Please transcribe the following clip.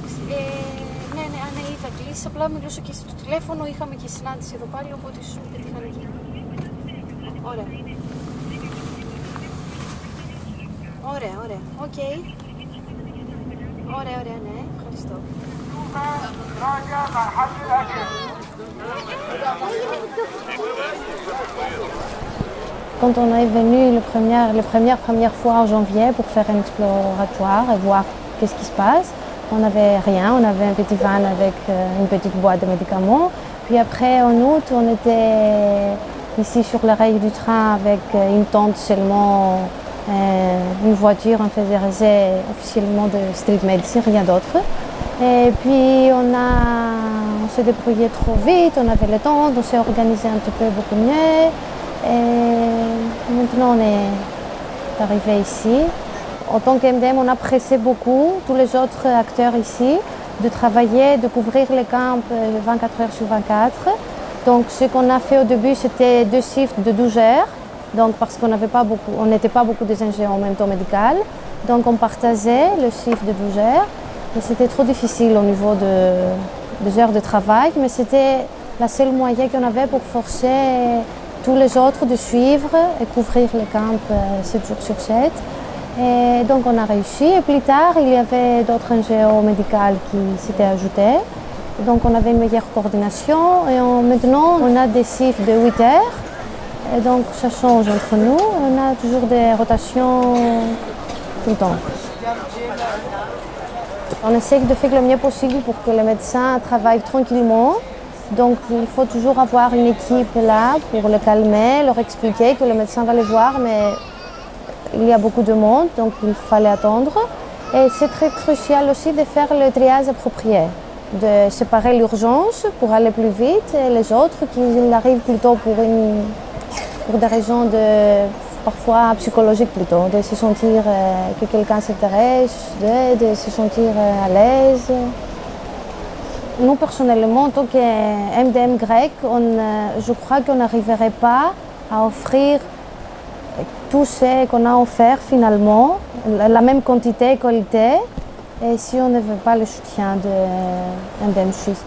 εντάξει. Ναι, ναι, θα κλείσει. Απλά μιλούσα και στο τηλέφωνο, είχαμε και συνάντηση εδώ πάλι, οπότε ίσως με πετύχαν εκεί. Ωραία. Ωραία, ωραία. Οκ. Ωραία, ωραία, ναι. Ευχαριστώ. Quand on est venu les premières fois en janvier pour faire un exploratoire et voir qu'est-ce qui se passe, on n'avait rien, on avait un petit van avec une petite boîte de médicaments. Puis après, en août, on était ici sur les rails du train avec une tente seulement, une voiture, on faisait officiellement de street medicine, rien d'autre. Et puis on s'est débrouillé trop vite, on avait le temps, on s'est organisé un petit peu beaucoup mieux. Et maintenant on est arrivé ici. En tant qu'MDM, on appréciait beaucoup, tous les autres acteurs ici, de travailler, de couvrir les camps 24 heures sur 24. Donc ce qu'on a fait au début, c'était 2 shifts de 12 heures. Donc parce qu'on n'était pas beaucoup des ingénieurs en même temps médical. Donc on partageait le shift de 12 heures. Et c'était trop difficile au niveau des heures de travail, mais c'était la seule moyen qu'on avait pour forcer tous les autres de suivre et couvrir les camps 7 jours sur 7. Et donc on a réussi. Et plus tard, il y avait d'autres ingénieurs médicaux qui s'étaient ajoutés. Donc on avait une meilleure coordination. Et maintenant, on a des shifts de 8 heures. Et donc ça change entre nous. On a toujours des rotations tout le temps. On essaie de faire le mieux possible pour que les médecins travaillent tranquillement. Donc il faut toujours avoir une équipe là pour le calmer, leur expliquer que le médecin va les voir, mais il y a beaucoup de monde, donc il fallait attendre. Et c'est très crucial aussi de faire le triage approprié, de séparer l'urgence pour aller plus vite et les autres qui arrivent plutôt pour des raisons parfois psychologiques plutôt, de se sentir que quelqu'un s'intéresse, de se sentir à l'aise. Nous personnellement, en tant qu'MDM grec, je crois qu'on n'arriverait pas à offrir tout ce qu'on a offert finalement, la même quantité et qualité, et si on ne veut pas le soutien de MDM Suisse.